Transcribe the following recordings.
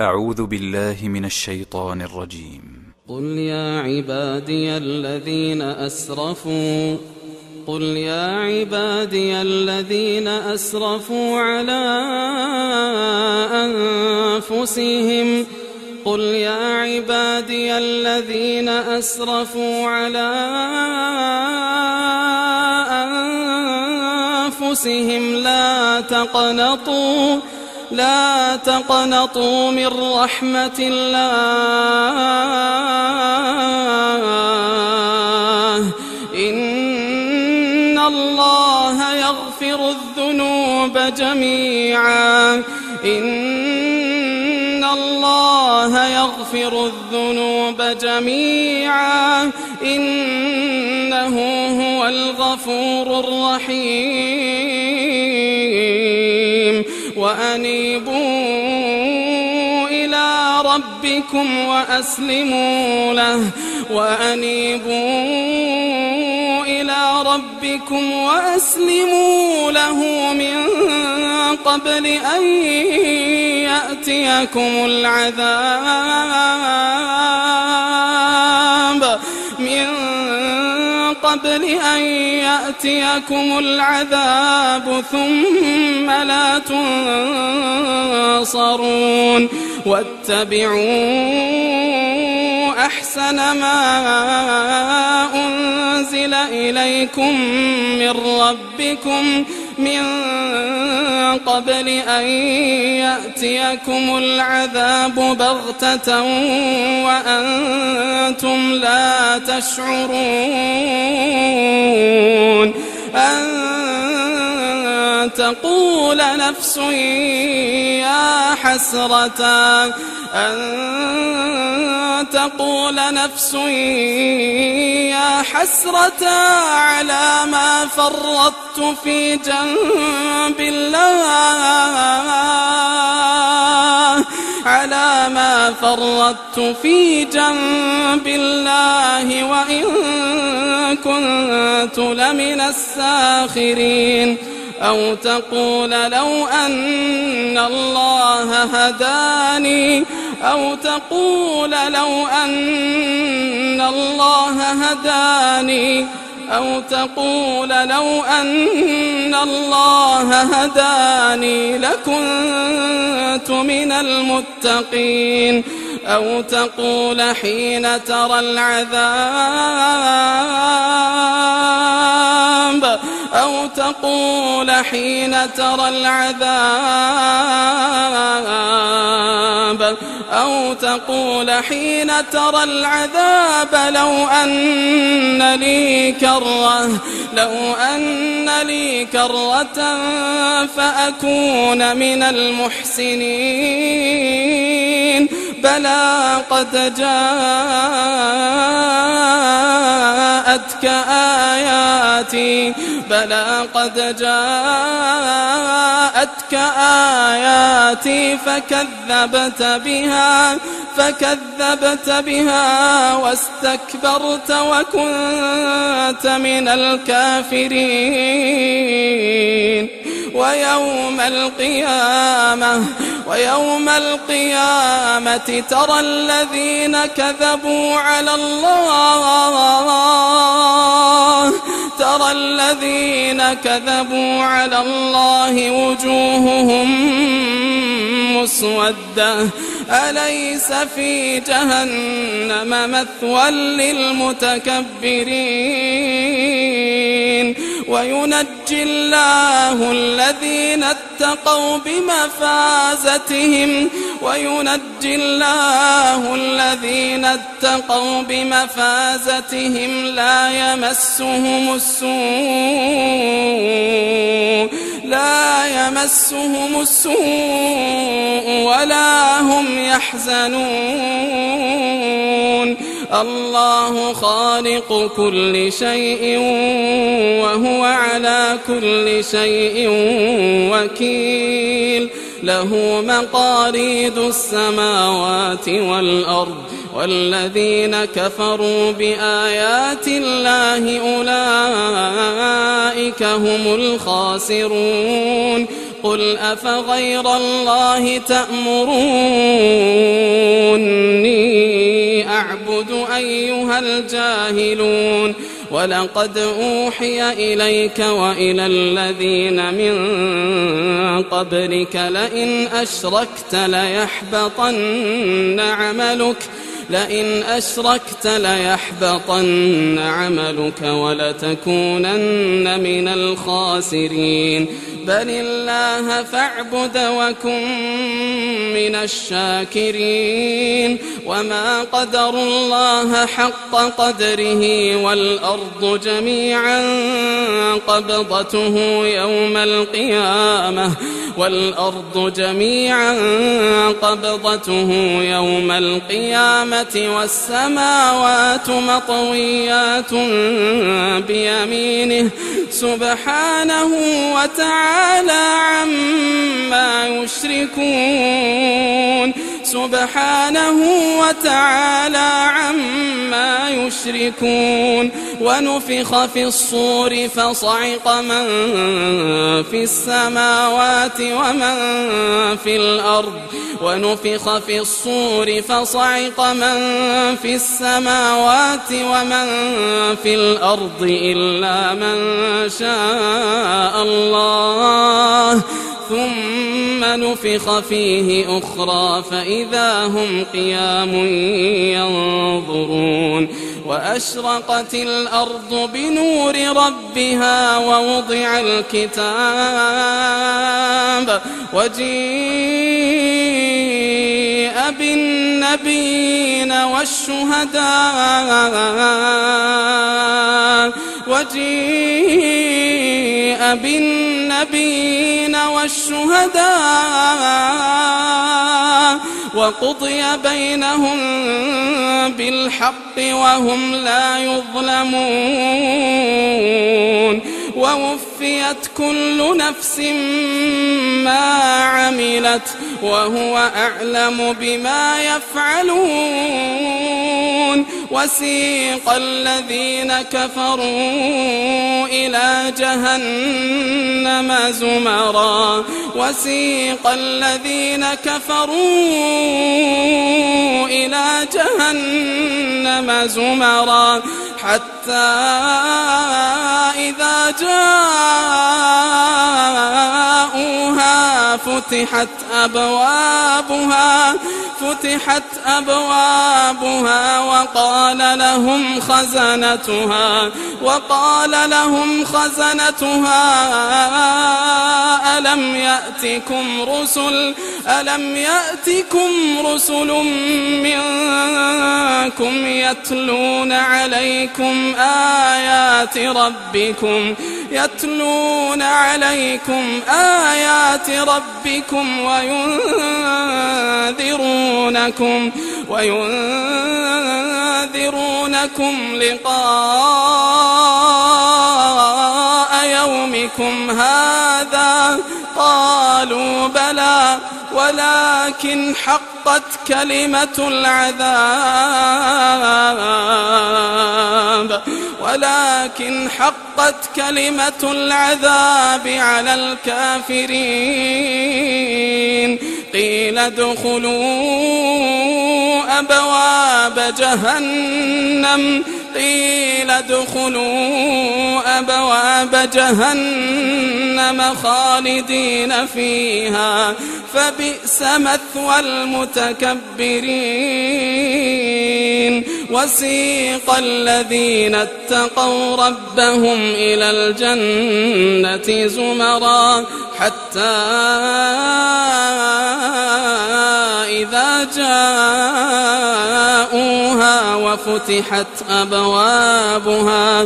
أعوذ بالله من الشيطان الرجيم. قل يا عبادي الذين أسرفوا على أنفسهم لا تقنطوا من رحمة الله إن الله يغفر الذنوب جميعا إنه هو الغفور الرحيم وأنيبوا إلى ربكم وأسلموا له من قبل أن يأتيكم العذاب ثم لا تنصرون واتبعوا أحسن ما أنزل إليكم من ربكم من قبل أن يأتيكم العذاب بغتة وأنتم لا تشعرون أن تقول نفس يا حسرة على ما فرطت في جنب الله وإن كنت لمن الساخرين أو تقول لو أن الله هداني لكنت من المتقين أو تقول حين ترى العذاب لو أن لي كرة فأكون من المحسنين بلى قد جاءتك آياتي فكذبت بها واستكبرت وكنت من الكافرين ويوم القيامة ترى الذين كذبوا على الله وجوههم مسودة أليس في جهنم مثوى للمتكبرين وينجي الله الذين اتقوا بمفازتهم لا يمسهم السوء ولا هم يحزنون الله خالق كل شيء وهو على كل شيء وكيل له مقاليد السماوات والأرض والذين كفروا بآيات الله أولئك هم الخاسرون قل أفغير الله تأمرون أيها الجاهلون ولقد أوحي إليك وإلى الذين من قبلك لئن أشركت ليحبطن عملك ولتكونن من الخاسرين بل الله فاعبد وكن من الشاكرين وما قدروا الله حق قدره والأرض جميعا قبضته يوم القيامة والسماوات مطويات بيمينه سبحانه وتعالى عما يشركون ونفخ في الصور فصعق من في السماوات ومن في الأرض إلا من شاء الله ثم نفخ فيه أخرى فإذا هم قيام ينظرون وأشرقت الأرض بنور ربها ووضع الكتاب وجيء بالنبيين والشهداء وقضي بينهم بالحق وهم لا يظلمون ووفيت كل نفس ما عملت وهو أعلم بما يفعلون وسيق الذين كفروا إلى جهنم زمرا حتى إذا جاءوها فتحت أبوابها وقال لهم خزنتها ألم يأتكم رسل منكم يتلون عليكم آيات ربكم وينذرونكم لقاء يومكم هذا قالوا بلى ولكن حقت كلمة العذاب على الكافرين قيل ادخلوا أبواب جهنم خالدين فيها فبئس مثوى المتكبرين وسيق الذين اتقوا ربهم إلى الجنة زمرا حتى إذا جاءوها وفتحت أبوابها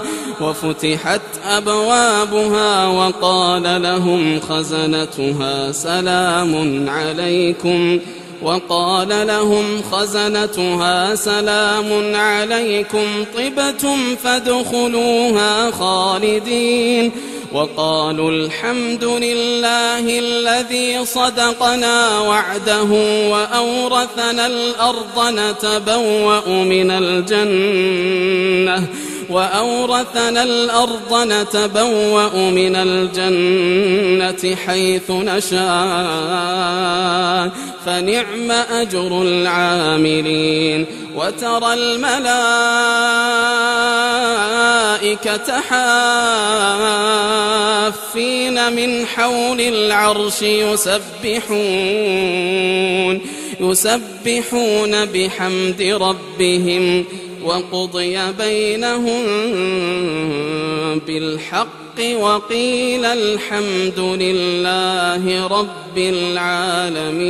وقال لهم خزنتها سلام عليكم طبتم فادخلوها خالدين وقالوا الحمد لله الذي صدقنا وعده وأورثنا الأرض نتبوأ من الجنة وأورثنا الأرض نتبوأ من الجنة حيث نشاء فنعم أجر العاملين وترى الملائكة حافين من حول العرش يسبحون بحمد ربهم وقضي بينهم بالحق وقيل الحمد لله رب العالمين.